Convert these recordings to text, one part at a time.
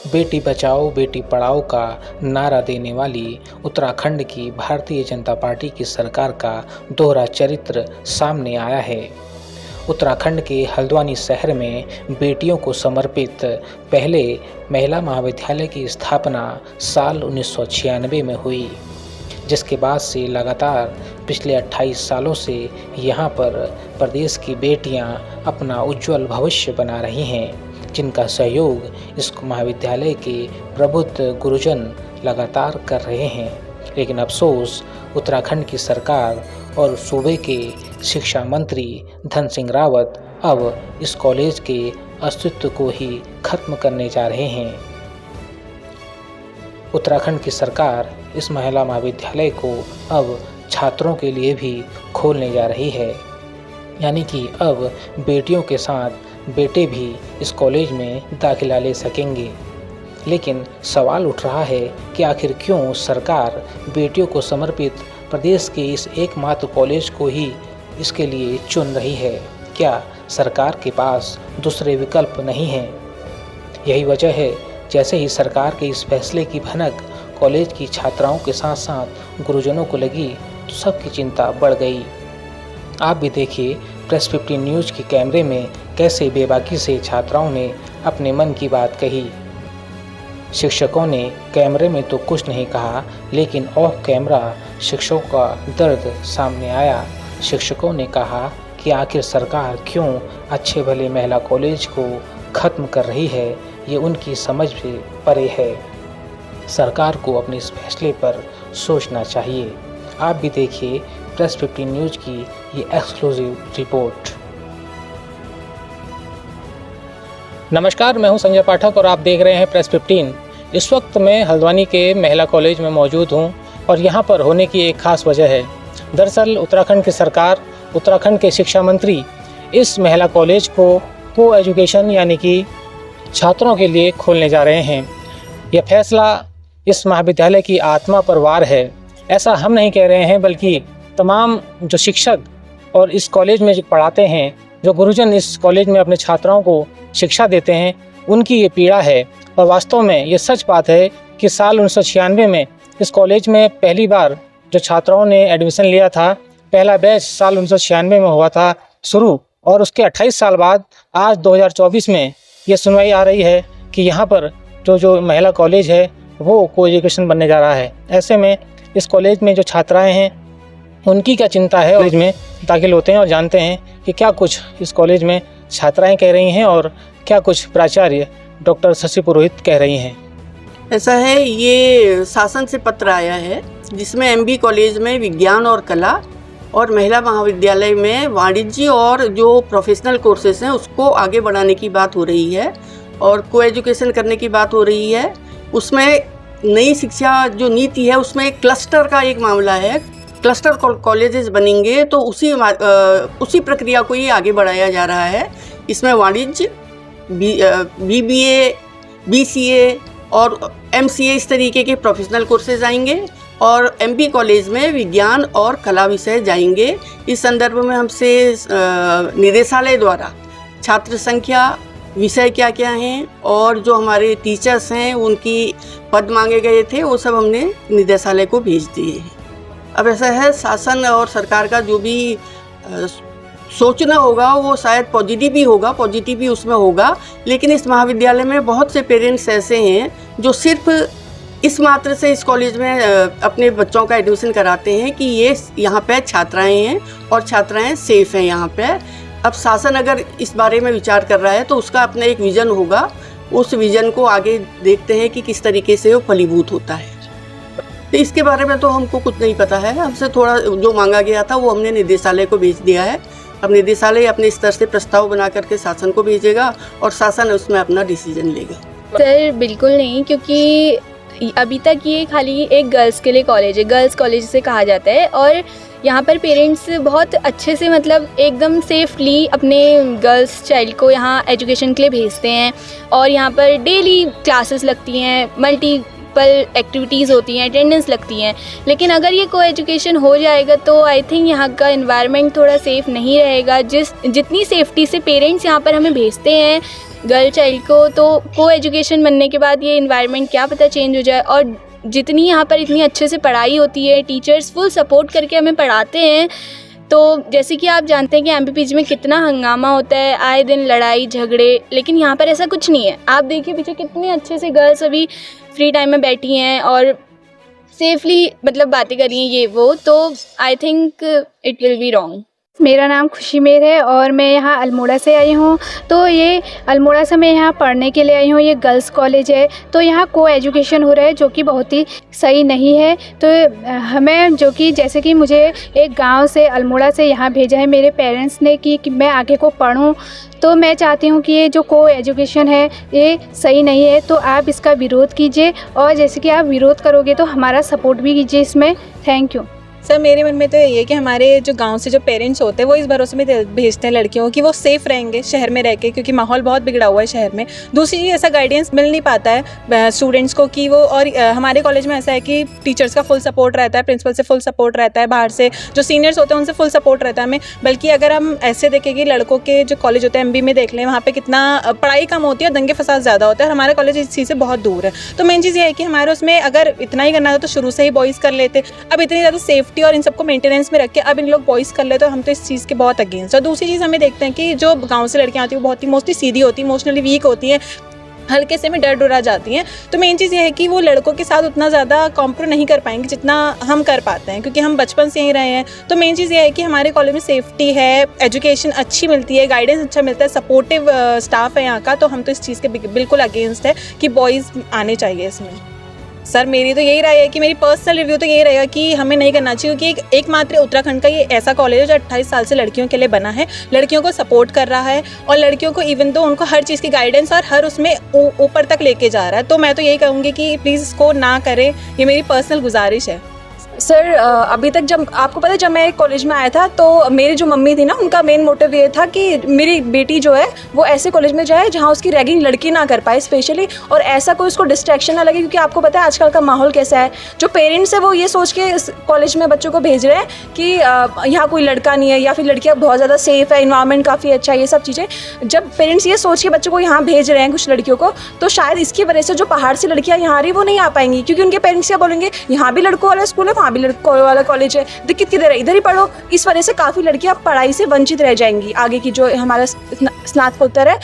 बेटी बचाओ बेटी पढ़ाओ का नारा देने वाली उत्तराखंड की भारतीय जनता पार्टी की सरकार का दोहरा चरित्र सामने आया है। उत्तराखंड के हल्द्वानी शहर में बेटियों को समर्पित पहले महिला महाविद्यालय की स्थापना साल 1996 में हुई, जिसके बाद से लगातार पिछले 28 सालों से यहाँ पर प्रदेश की बेटियाँ अपना उज्जवल भविष्य बना रही हैं, जिनका सहयोग इस महाविद्यालय के प्रबुद्ध गुरुजन लगातार कर रहे हैं। लेकिन अफसोस, उत्तराखंड की सरकार और सूबे के शिक्षा मंत्री धन सिंह रावत अब इस कॉलेज के अस्तित्व को ही खत्म करने जा रहे हैं। उत्तराखंड की सरकार इस महिला महाविद्यालय को अब छात्रों के लिए भी खोलने जा रही है, यानी कि अब बेटियों के साथ बेटे भी इस कॉलेज में दाखिला ले सकेंगे। लेकिन सवाल उठ रहा है कि आखिर क्यों सरकार बेटियों को समर्पित प्रदेश के इस एकमात्र कॉलेज को ही इसके लिए चुन रही है। क्या सरकार के पास दूसरे विकल्प नहीं हैं? यही वजह है, जैसे ही सरकार के इस फैसले की भनक कॉलेज की छात्राओं के साथ साथ गुरुजनों को लगी तो सबकी चिंता बढ़ गई। आप भी देखिए प्रेस 15 न्यूज़ के कैमरे में कैसे बेबाकी से छात्राओं ने अपने मन की बात कही। शिक्षकों ने कैमरे में तो कुछ नहीं कहा, लेकिन ऑफ कैमरा शिक्षकों का दर्द सामने आया। शिक्षकों ने कहा कि आखिर सरकार क्यों अच्छे भले महिला कॉलेज को ख़त्म कर रही है, ये उनकी समझ से परे है। सरकार को अपने इस फैसले पर सोचना चाहिए। आप भी देखिए प्रेस 15 न्यूज़ की ये एक्सक्लूसिव रिपोर्ट। नमस्कार, मैं हूं संजय पाठक और आप देख रहे हैं प्रेस 15। इस वक्त मैं हल्द्वानी के महिला कॉलेज में मौजूद हूं और यहां पर होने की एक ख़ास वजह है। दरअसल उत्तराखंड की सरकार, उत्तराखंड के शिक्षा मंत्री इस महिला कॉलेज को एजुकेशन यानी कि छात्रों के लिए खोलने जा रहे हैं। यह फैसला इस महाविद्यालय की आत्मा पर वार है। ऐसा हम नहीं कह रहे हैं, बल्कि तमाम जो शिक्षक और इस कॉलेज में पढ़ाते हैं, जो गुरुजन इस कॉलेज में अपने छात्राओं को शिक्षा देते हैं, उनकी ये पीड़ा है। और वास्तव में ये सच बात है कि साल 1996 में इस कॉलेज में पहली बार जो छात्राओं ने एडमिशन लिया था, पहला बैच साल 1996 में हुआ था शुरू, और उसके 28 साल बाद आज 2024 में ये सुनवाई आ रही है कि यहाँ पर जो महिला कॉलेज है वो को एजुकेशन बनने जा रहा है। ऐसे में इस कॉलेज में जो छात्राएं हैं उनकी क्या चिंता है। कॉलेज में दाखिल होते हैं और जानते हैं कि क्या कुछ इस कॉलेज में छात्राएं कह रही हैं और क्या कुछ प्राचार्य डॉक्टर शशि पुरोहित कह रही हैं। ऐसा है, ये शासन से पत्र आया है जिसमें एमबी कॉलेज में विज्ञान और कला और महिला महाविद्यालय में वाणिज्य और जो प्रोफेशनल कोर्सेज हैं उसको आगे बढ़ाने की बात हो रही है और को एजुकेशन करने की बात हो रही है। उसमें नई शिक्षा जो नीति है उसमें क्लस्टर का एक मामला है। क्लस्टर कॉलेजेस बनेंगे तो उसी प्रक्रिया को ही आगे बढ़ाया जा रहा है। इसमें वाणिज्य, बीबीए, बीसीए और एमसीए इस तरीके के प्रोफेशनल कोर्सेज आएंगे और एमबी कॉलेज में विज्ञान और कला विषय जाएंगे। इस संदर्भ में हमसे निदेशालय द्वारा छात्र संख्या, विषय क्या क्या हैं और जो हमारे टीचर्स हैं उनकी पद मांगे गए थे वो सब हमने निदेशालय को भेज दिए हैं। अब ऐसा है, शासन और सरकार का जो भी सोचना होगा वो शायद पॉजिटिव भी उसमें होगा, लेकिन इस महाविद्यालय में बहुत से पेरेंट्स ऐसे हैं जो सिर्फ इस मात्र से इस कॉलेज में अपने बच्चों का एडमिशन कराते हैं कि ये यहाँ पे छात्राएं हैं और छात्राएं सेफ़ हैं यहाँ पे। अब शासन अगर इस बारे में विचार कर रहा है तो उसका अपना एक विज़न होगा, उस विज़न को आगे देखते हैं कि किस तरीके से वो फलीभूत होता है। तो इसके बारे में तो हमको कुछ नहीं पता है। हमसे थोड़ा जो मांगा गया था वो हमने निदेशालय को भेज दिया है। अब निदेशालय अपने स्तर से प्रस्ताव बना करके शासन को भेजेगा और शासन उसमें अपना डिसीजन लेगा। सर बिल्कुल नहीं, क्योंकि अभी तक ये खाली एक गर्ल्स के लिए कॉलेज है, गर्ल्स कॉलेज से कहा जाता है और यहाँ पर पेरेंट्स बहुत अच्छे से मतलब एकदम सेफली अपने गर्ल्स चाइल्ड को यहाँ एजुकेशन के लिए भेजते हैं और यहाँ पर डेली क्लासेस लगती हैं, मल्टीपल एक्टिविटीज़ होती हैं, अटेंडेंस लगती हैं। लेकिन अगर ये को एजुकेशन हो जाएगा तो आई थिंक यहाँ का एनवायरनमेंट थोड़ा सेफ़ नहीं रहेगा। जितनी सेफ्टी से पेरेंट्स यहाँ पर हमें भेजते हैं गर्ल चाइल्ड को, तो को एजुकेशन बनने के बाद ये इन्वायरमेंट क्या पता चेंज हो जाए। और जितनी यहाँ पर इतनी अच्छे से पढ़ाई होती है, टीचर्स फुल सपोर्ट करके हमें पढ़ाते हैं, तो जैसे कि आप जानते हैं कि एमपीपीजी में कितना हंगामा होता है, आए दिन लड़ाई झगड़े, लेकिन यहाँ पर ऐसा कुछ नहीं है। आप देखिए पीछे कितने अच्छे से गर्ल्स अभी फ्री टाइम में बैठी हैं और सेफली मतलब बातें कर रही हैं ये वो, तो I think it will be wrong. मेरा नाम खुशी मेर है और मैं यहाँ अल्मोड़ा से आई हूँ। तो ये अल्मोड़ा से मैं यहाँ पढ़ने के लिए आई हूँ। ये गर्ल्स कॉलेज है, तो यहाँ को एजुकेशन हो रहा है जो कि बहुत ही सही नहीं है। तो हमें जो कि जैसे कि मुझे एक गांव से अल्मोड़ा से यहाँ भेजा है मेरे पेरेंट्स ने कि मैं आगे को पढूं, तो मैं चाहती हूँ कि ये जो को एजुकेशन है ये सही नहीं है। तो आप इसका विरोध कीजिए और जैसे कि आप विरोध करोगे तो हमारा सपोर्ट भी कीजिए इसमें। Thank you. सर मेरे मन में तो यही है कि हमारे जो गांव से जो पेरेंट्स होते हैं वो इस भरोसे में भेजते हैं लड़कियों की वो सेफ़ रहेंगे शहर में रह के, क्योंकि माहौल बहुत बिगड़ा हुआ है शहर में। दूसरी चीज़ ऐसा गाइडेंस मिल नहीं पाता है स्टूडेंट्स को कि वो, और हमारे कॉलेज में ऐसा है कि टीचर्स का फुल सपोर्ट रहता है, प्रिंसिपल से फुल सपोर्ट रहता है, बाहर से जो सीनियर्स होते हैं उनसे फुल सपोर्ट रहता है हमें। बल्कि अगर हम ऐसे देखें कि लड़कों के जो कॉलेज होते हैं एमबी में देख लें, वहाँ पर कितना पढ़ाई कम होती है और दंगे फसाद ज़्यादा होता है, और हमारा कॉलेज इस चीज़ से बहुत दूर है। तो मेन चीज़ ये है कि हमारे उसमें अगर इतना ही करना था तो शुरू से ही बॉयज़ कर लेते। अब इतनी ज़्यादा सेफ्टी और इन सबको मेंटेनेंस में रख के अब इन लोग बॉयज़ कर ले, तो हम तो इस चीज़ के बहुत अगेंस्ट। और दूसरी चीज़ हमें देखते हैं कि जो गांव से लड़कियां आती हैं वो बहुत ही मोस्टली सीधी होती हैं, इमोशनली वीक होती हैं, हल्के से में डर डरा जाती हैं। तो मेन चीज़ ये है कि वो लड़कों के साथ उतना ज़्यादा कॉम्प्रो नहीं कर पाएंगे जितना हम कर पाते हैं, क्योंकि हम बचपन से ही रहे हैं। तो मेन चीज़ ये है कि हमारे कॉलेज में सेफ्टी है, एजुकेशन अच्छी मिलती है, गाइडेंस अच्छा मिलता है, सपोर्टिव स्टाफ है यहाँ का। तो हम तो इस चीज़ के बिल्कुल अगेंस्ट है कि बॉयज़ आने चाहिए इसमें। सर मेरी तो यही राय है कि मेरी पर्सनल रिव्यू तो यही रहेगा कि हमें नहीं करना चाहिए, क्योंकि एकमात्र उत्तराखंड का ये ऐसा कॉलेज है जो 28 साल से लड़कियों के लिए बना है, लड़कियों को सपोर्ट कर रहा है और लड़कियों को इवन तो उनको हर चीज़ की गाइडेंस और हर उसमें ऊपर तक लेके जा रहा है। तो मैं तो यही कहूँगी कि प्लीज़ इसको ना करें, ये मेरी पर्सनल गुजारिश है। सर अभी तक जब आपको पता है जब मैं कॉलेज में आया था तो मेरी जो मम्मी थी ना उनका मेन मोटिव ये था कि मेरी बेटी जो है वो ऐसे कॉलेज में जाए जहाँ उसकी रैगिंग लड़की ना कर पाए स्पेशली, और ऐसा कोई उसको डिस्ट्रैक्शन ना लगे, क्योंकि आपको पता है आजकल का माहौल कैसा है। जो पेरेंट्स है वो ये सोच के इस कॉलेज में बच्चों को भेज रहे हैं कि यहाँ कोई लड़का नहीं है या फिर लड़कियाँ बहुत ज़्यादा सेफ है, इन्वायरमेंट काफ़ी अच्छा है, ये सब चीज़ें जब पेरेंट्स ये सोच के बच्चों को यहाँ भेज रहे हैं कुछ लड़कियों को, तो शायद इसकी वजह से जो पहाड़ से लड़कियाँ यहाँ आ रही वो नहीं आ पाएंगी, क्योंकि उनके पेरेंट्स क्या बोलेंगे यहाँ भी लड़कों वाला स्कूल है वहाँ भी लड़कों वाला कॉलेज है, दिक्कत किधर है, इधर ही पढ़ो। इस वजह से काफ़ी लड़कियां पढ़ाई से वंचित रह जाएंगी आगे की जो हमारा स्नातकोत्तर है।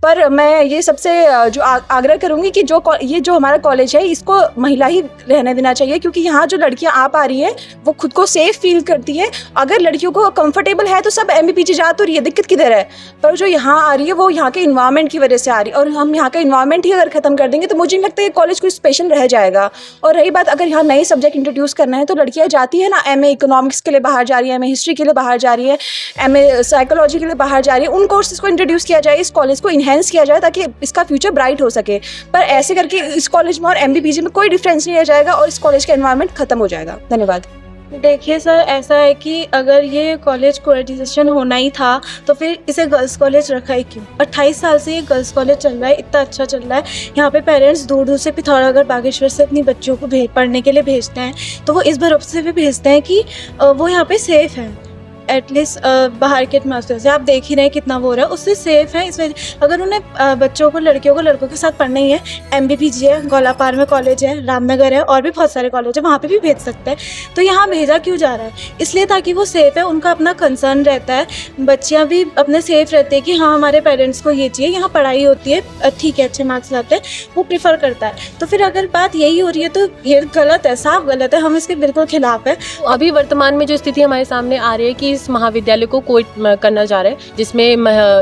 पर मैं ये सबसे जो आग्रह करूँगी कि ये जो हमारा कॉलेज है इसको महिला ही रहने देना चाहिए, क्योंकि यहाँ जो लड़कियाँ आ पा रही है वो खुद को सेफ फील करती है। अगर लड़कियों को कंफर्टेबल है तो सब एमबीपीजी जा तो रही है, दिक्कत किधर है। पर जो यहाँ आ रही है वो यहाँ के इन्वायरमेंट की वजह से आ रही है, और हम यहाँ का इन्वायरमेंट ही अगर ख़त्म कर देंगे तो मुझे नहीं लगता ये कॉलेज कोई स्पेशल रह जाएगा। और रही बात अगर यहाँ नए सब्जेक्ट इंट्रोड्यूस करना है तो लड़कियाँ जाती है ना, एमए इकोनॉमिक्स के लिए बाहर जा रही है, एमए हिस्ट्री के लिए बाहर जा रही है, एमए साइकोलॉजी के लिए बाहर जा रही है, उन कोर्सेज को इंट्रोड्यूस किया जाए, इस कॉलेज को इन्हेंस किया जाए ताकि इसका फ्यूचर ब्राइट हो सके। पर ऐसे करके इस कॉलेज में और एमबीपीजी में कोई डिफरेंस नहीं रह जाएगा और इस कॉलेज का एनवायरनमेंट खत्म हो जाएगा। धन्यवाद। देखिए सर, ऐसा है कि अगर ये कॉलेज कोएजुकेशन होना ही था तो फिर इसे गर्ल्स कॉलेज रखा ही क्यों। 28 साल से ये गर्ल्स कॉलेज चल रहा है, इतना अच्छा चल रहा है। यहाँ पे पेरेंट्स दूर दूर से पिथौरागढ़ बागेश्वर से अपनी बच्चों को पढ़ने के लिए भेजते हैं, तो वो इस भरोसे से भी भेजते हैं कि वो यहाँ पे सेफ़ है। एटलीस्ट बाहर के एटमॉस्फेयर से आप देख ही रहे हैं कितना वो हो रहा है, उससे सेफ है। इसमें अगर उन्हें बच्चों को लड़कियों को लड़कों के साथ पढ़ना ही है, एमबीपीजी है, गौलापार में कॉलेज है, रामनगर है, और भी बहुत सारे कॉलेज है, वहाँ पे भी भेज सकते हैं। तो यहाँ भेजा क्यों जा रहा है? इसलिए ताकि वो सेफ़ है, उनका अपना कंसर्न रहता है, बच्चियाँ भी अपने सेफ़ रहते हैं कि हाँ हमारे पेरेंट्स को ये चाहिए, यहाँ पढ़ाई होती है, ठीक है, अच्छे मार्क्स लाते हैं, वो प्रीफर करता है। तो फिर अगर बात यही हो रही है तो ये गलत है, साफ गलत है, हम इसके बिल्कुल खिलाफ है। अभी वर्तमान में जो स्थिति हमारे सामने आ रही है कि इस महाविद्यालय को कोई करना चाह रहे हैं जिसमें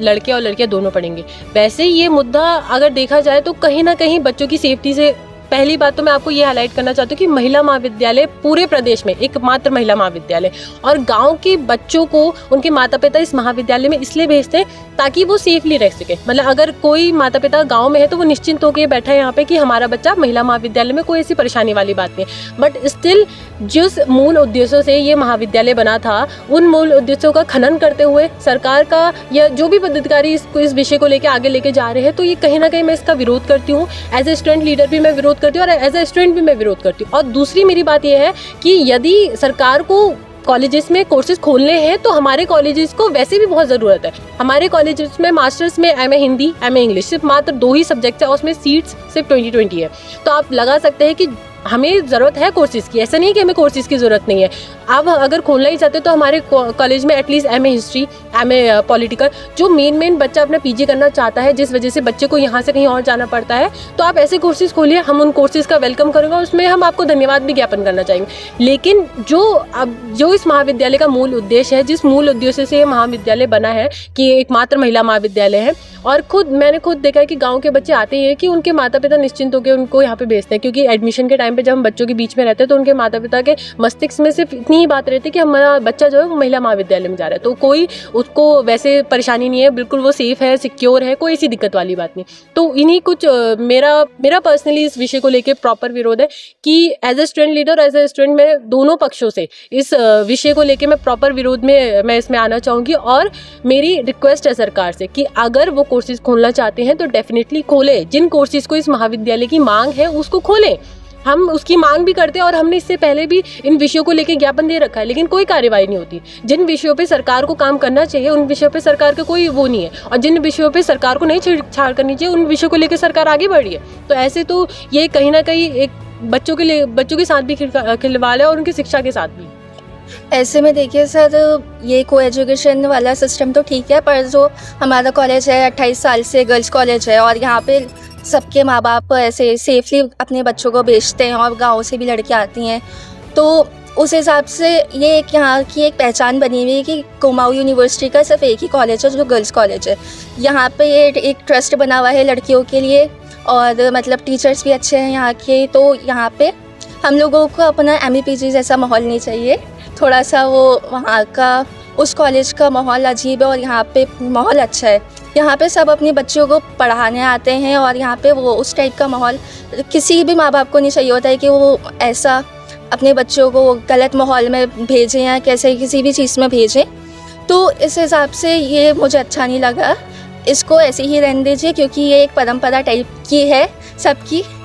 लड़के और लड़कियां दोनों पढ़ेंगे। वैसे ये मुद्दा अगर देखा जाए तो कहीं ना कहीं बच्चों की सेफ्टी से, पहली बात तो मैं आपको ये हाईलाइट करना चाहती हूँ कि महिला महाविद्यालय पूरे प्रदेश में एकमात्र महिला महाविद्यालय, और गांव के बच्चों को उनके माता पिता इस महाविद्यालय में इसलिए भेजते हैं ताकि वो सेफली रह सके। मतलब अगर कोई माता पिता गांव में है तो वो निश्चिंत होकर बैठा है यहाँ पे कि हमारा बच्चा महिला महाविद्यालय में, कोई ऐसी परेशानी वाली बात नहीं है। बट स्टिल जिस मूल उद्देश्यों से ये महाविद्यालय बना था उन मूल उद्देश्यों का खनन करते हुए सरकार का या जो भी पदाधिकारी इस विषय को लेकर आगे लेके जा रहे हैं, तो ये कहीं ना कहीं मैं इसका विरोध करती हूँ। एज ए स्टूडेंट लीडर भी मैं विरोध करती हूँ और एज ए स्टूडेंट भी मैं विरोध करती हूँ। और दूसरी मेरी बात यह है कि यदि सरकार को कॉलेजेस में कोर्सेज खोलने हैं तो हमारे कॉलेजेस को वैसे भी बहुत ज़रूरत है। हमारे कॉलेजेस में मास्टर्स में एमए हिंदी, एमए इंग्लिश, सिर्फ मात्र 2 ही सब्जेक्ट है और उसमें सीट्स सिर्फ 20 है। तो आप लगा सकते हैं कि हमें ज़रूरत है कोर्सेज़ की, ऐसा नहीं है कि हमें कोर्सेज़ की ज़रूरत नहीं है। अब अगर खोलना ही चाहते तो हमारे कॉलेज में at least MA history, MA political, जो मेन बच्चा अपना पीजी करना चाहता है, जिस वजह से बच्चे को यहाँ से कहीं और जाना पड़ता है, तो आप ऐसे कोर्सेज़ खोलिए, हम उन कोर्सेज़ का वेलकम करेंगे, उसमें हम आपको धन्यवाद भी ज्ञापन करना चाहेंगे। लेकिन जो इस महाविद्यालय का मूल उद्देश्य है, जिस मूल उद्देश्य से ये महाविद्यालय बना है कि एकमात्र महिला महाविद्यालय है, और मैंने खुद देखा है कि गाँव के बच्चे आते हैं कि उनके माता पिता निश्चिंत होकर उनको यहाँ पे भेजते हैं, क्योंकि एडमिशन के टाइम पे जब हम बच्चों के बीच में रहते हैं तो उनके माता पिता के मस्तिष्क में सिर्फ इतनी ही बात रहती है कि हमारा बच्चा जो है वो महिला महाविद्यालय में जा रहा है, तो कोई उसको वैसे परेशानी नहीं है, बिल्कुल वो सेफ है, सिक्योर है, कोई ऐसी दिक्कत वाली बात नहीं। तो इन्हीं कुछ मेरा पर्सनली इस विषय को लेकर प्रॉपर विरोध है कि as a student leader, as a student, मैं दोनों पक्षों से इस विषय को लेकर मैं प्रॉपर विरोध में मैं इसमें आना चाहूँगी। और मेरी रिक्वेस्ट है सरकार से कि अगर वो कोर्सेज खोलना चाहते हैं तो डेफिनेटली खोले, जिन कोर्सेज को इस महाविद्यालय की मांग है उसको खोलें। हम उसकी मांग भी करते हैं और हमने इससे पहले भी इन विषयों को लेकर ज्ञापन दे रखा है, लेकिन कोई कार्यवाही नहीं होती। जिन विषयों पे सरकार को काम करना चाहिए उन विषयों पे सरकार का कोई वो नहीं है, और जिन विषयों पे सरकार को नहीं छेड़छाड़ करनी चाहिए उन विषयों को लेकर सरकार आगे बढ़ रही है। तो ऐसे तो ये कहीं ना कहीं एक बच्चों के साथ भी खिलवाड़ है और उनकी शिक्षा के साथ भी। ऐसे में देखिए सर, ये को एजुकेशन वाला सिस्टम तो ठीक है, पर जो हमारा कॉलेज है 28 साल से गर्ल्स कॉलेज है और यहाँ पे सबके माँ बाप ऐसे सेफली अपने बच्चों को भेजते हैं और गाँव से भी लड़कियाँ आती हैं, तो उस हिसाब से ये एक यहाँ की एक पहचान बनी हुई है कि कुमाऊं यूनिवर्सिटी का सिर्फ एक ही कॉलेज है जो गर्ल्स कॉलेज है। यहाँ पे एक ट्रस्ट बना हुआ है लड़कियों के लिए, और मतलब टीचर्स भी अच्छे हैं यहाँ के। तो यहाँ पे हम लोगों को अपना MEPG जैसा माहौल नहीं चाहिए, थोड़ा सा वो वहाँ का उस कॉलेज का माहौल अजीब है और यहाँ पे माहौल अच्छा है। यहाँ पे सब अपने बच्चों को पढ़ाने आते हैं और यहाँ पे वो उस टाइप का माहौल किसी भी माँ बाप को नहीं चाहिए होता है कि वो ऐसा अपने बच्चों को गलत माहौल में भेजें या कैसे किसी भी चीज़ में भेजें। तो इस हिसाब से ये मुझे अच्छा नहीं लगा, इसको ऐसे ही रहने दीजिए, क्योंकि ये एक परंपरा टाइप की है सबकी।